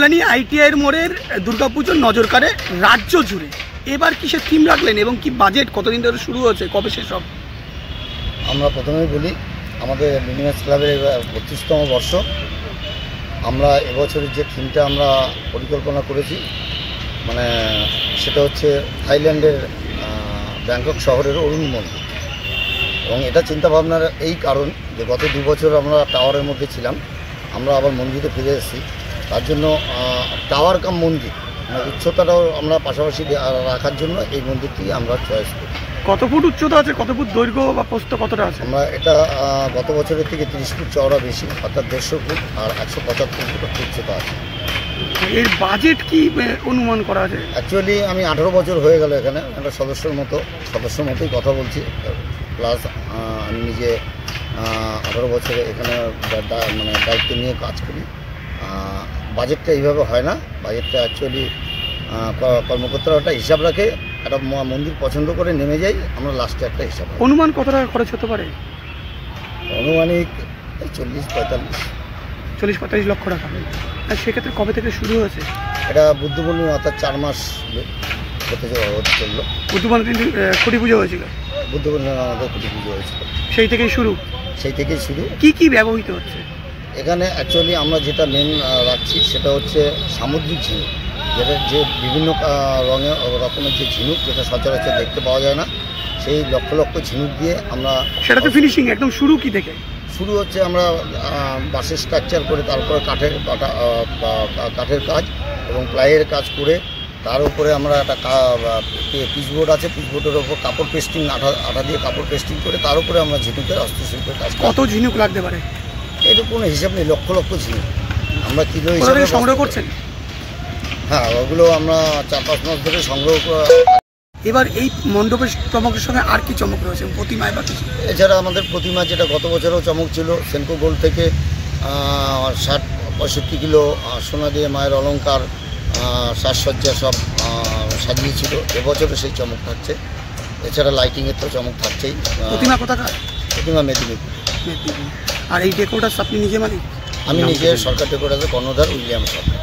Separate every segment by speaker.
Speaker 1: কল্যাণী আইটিআইয়ের মোড়ের দুর্গাপুজোর নজর কাড়ে রাজ্য জুড়ে। এবার কিসের থিম রাখলেন এবং কি বাজেট কতদিন ধরে শুরু হচ্ছে, কবে শেষ হবে?
Speaker 2: আমরা প্রথমেই বলি, আমাদের লুমিনাস ক্লাবের 32তম বর্ষ। আমরা এবছরের যে থিমটা আমরা পরিকল্পনা করেছি, মানে সেটা হচ্ছে থাইল্যান্ডের ব্যাংকক শহরের অরুণ মন্দির। এবং এটা চিন্তাভাবনার এই কারণ যে গত 2 বছর আমরা টাওয়ারের মধ্যে ছিলাম, আমরা আবার মন্দিরে ফিরে এসেছি। তার জন্য টাওয়ার কাম মন্দির, মানে উচ্চতাটাও আমরা পাশাপাশি রাখার জন্য এই মন্দিরটি আমরা চয়েস করি।
Speaker 1: কত ফুট উচ্চতা আছে, কত ফুট দৈর্ঘ্য বা প্রস্থ কতটা আছে?
Speaker 2: আমরা এটা গত বছরের থেকে 30 ফুট চওড়া বেশি, অর্থাৎ 150 ফুট আর 175 ফুট উচ্চতা আছে।
Speaker 1: এর বাজেট কি অনুমান করা আছে?
Speaker 2: অ্যাকচুয়ালি আমি 18 বছর হয়ে গেল এখানে একটা সদস্যর মতোই কথা বলছি। প্লাস আমি নিজে 18 বছরে এখানে মানে দায়িত্ব নিয়ে কাজ করি। বাজেটটা এইভাবে হয় না। বাজেটটা অ্যাকচুয়ালি কর্মকর্তারা একটা হিসাব রাখে, একটা মন্দির পছন্দ করে নেমে যাই, আমরা লাস্টে একটা হিসাব।
Speaker 1: অনুমান কত টাকা খরচ হতে পারে?
Speaker 2: আনুমানিক 40-45
Speaker 1: লক্ষ টাকা। আর সেক্ষেত্রে কবে থেকে শুরু হয়েছে?
Speaker 2: এটা বুদ্ধ পূর্ণিমা, অর্থাৎ 4 মাস হতে চললো।
Speaker 1: বুদ্ধ পূর্ণিমার দিন খুঁটি পুজো হয়েছিল।
Speaker 2: বুদ্ধ পূর্ণিমা আমাদের খুঁটি পুজো হয়েছিল,
Speaker 1: সেই থেকেই শুরু।
Speaker 2: কি
Speaker 1: কি ব্যবহৃত হচ্ছে
Speaker 2: এখানে? অ্যাকচুয়ালি আমরা যেটা মেন রাখছি সেটা হচ্ছে সামুদ্রিক ঝিনুক, যেটা যে বিভিন্ন রকমের যে ঝিনুক, যেটা সচরাচর দেখতে পাওয়া যায় না, সেই লক্ষ লক্ষ ঝিনুক দিয়ে আমরা
Speaker 1: সেটাতে ফিনিশিং একদম শুরু কি থেকে
Speaker 2: শুরু হচ্ছে। আমরা বাঁশের স্ট্রাকচার করে, তারপরে কাঠের কাজ এবং প্লাইয়ের কাজ করে, তার উপরে আমরা একটা পিচবোর্ড আছে, পিচবোর্ডের ওপর কাপড় পেস্টিং, আঠা দিয়ে কাপড় পেস্টিং করে তার উপরে আমরা ঝিনুকের হস্তশিল্পের কাজ।
Speaker 1: কত ঝিনুক লাগতে পারে?
Speaker 2: এটা কোনো হিসাব নেই, লক্ষ লক্ষ ঝিনুক আমরা কিলো হিসাবে
Speaker 1: সংগ্রহ করছেন।
Speaker 2: হ্যাঁ, ওগুলো আমরা 4-5 মাস ধরে সংগ্রহ করা।
Speaker 1: এবার এই মণ্ডপের চমকের সঙ্গে আর কি চমক রয়েছে প্রতিমায় বা কিছু?
Speaker 2: এছাড়া আমাদের প্রতিমা, যেটা গত বছরও চমক ছিল, সেনকো গোল্ড থেকে 60-65 কিলো সোনা দিয়ে মায়ের অলংকার, সাজসজ্জা সব সাজিয়েছিল। এবছরও সেই চমক থাকছে। এছাড়া লাইটিংয়ের তো চমক থাকছেই।
Speaker 1: প্রতিমা কোথাকার?
Speaker 2: প্রতিমা মেদিনীপুর।
Speaker 1: আর এই ডেকোরেটার আপনি নিজে মালিক?
Speaker 2: আমি নিজে সরকার ডেকোরেটার কর্ণধার উইলিয়াম সরকার।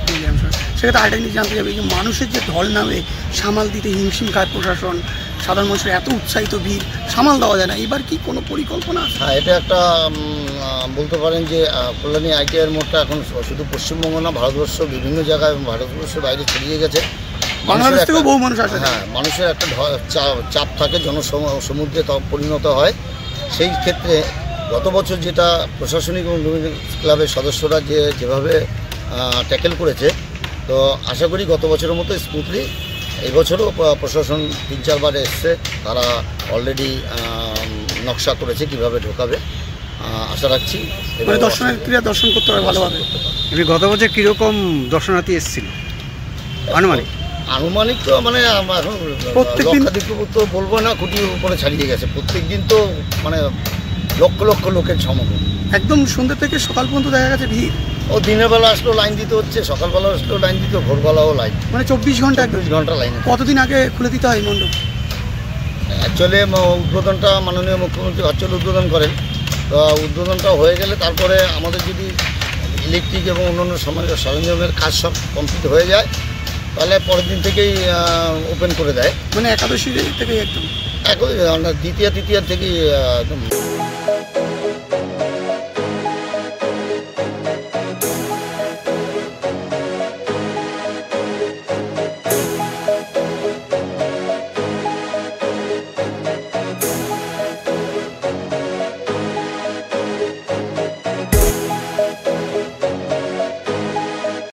Speaker 1: সেক্ষেত্রে আরেকটা জিনিস জানতে যাবে, যে মানুষের যে ঢল নামে সামাল দিতে হিমশিম খায় প্রশাসন, সাধারণ মানুষের এত উৎসাহিত ভিড় সামাল দেওয়া যায় না, এবার কি কোনো পরিকল্পনা আছে?
Speaker 2: হ্যাঁ, এটা একটা বলতে পারেন যে কল্যাণী আইটিআইয়ের মোড়টা এখন শুধু পশ্চিমবঙ্গ না, ভারতবর্ষ বিভিন্ন জায়গায় এবং ভারতবর্ষের বাইরে ছড়িয়ে গেছে।
Speaker 1: বাংলাদেশ থেকেও বহু মানুষ আসে।
Speaker 2: হ্যাঁ, মানুষের একটা চাপ থাকে, জনসমুদ্রে পরিণত হয়। সেই ক্ষেত্রে গত বছর যেটা প্রশাসনিক এবং লুমিনাস ক্লাবের সদস্যরা যেভাবে ট্যাকেল করেছে, তো আশা করি গত বছরের মতো স্মুথলি এই বছরও প্রশাসন 3-4 বার এসছে। তারা অলরেডি নকশা করেছে কিভাবে ঢোকাবে। আশা রাখছি
Speaker 1: দর্শনার্থীরা দর্শন করতে হবে ভালোভাবে।
Speaker 3: গত বছর কীরকম দর্শনার্থী এসেছিল
Speaker 2: আনুমানিক? তো মানে এখন লক্ষাধিক তো বলবো না, খুঁটির উপরে ছাড়িয়ে গেছে। প্রত্যেক দিন তো মানে লক্ষ লক্ষ লোকের সমাগম।
Speaker 1: একদম সন্ধ্যা থেকে সকাল পর্যন্ত দেখা গেছে ভিড়।
Speaker 2: ও দিনের বেলা আসলেও লাইন দিতে হচ্ছে, সকালবেলা আসলেও লাইন দিতে, ভোরবেলাও লাইন,
Speaker 1: মানে 24 ঘন্টা
Speaker 2: লাইন।
Speaker 1: কতদিন আগে খুলে দিতে হয় মণ্ডপ?
Speaker 2: অ্যাকচুয়ালি উদ্বোধনটা মাননীয় মুখ্যমন্ত্রী ভার্চুয়াল উদ্বোধন করেন। তো উদ্বোধনটা হয়ে গেলে তারপরে আমাদের যদি ইলেকট্রিক এবং অন্যান্য সরঞ্জামের কাজ সব কমপ্লিট হয়ে যায়, তাহলে পরের দিন থেকেই ওপেন করে দেয়।
Speaker 1: মানে একাদশী থেকেই একদম
Speaker 2: দ্বিতীয় থেকেই একদম।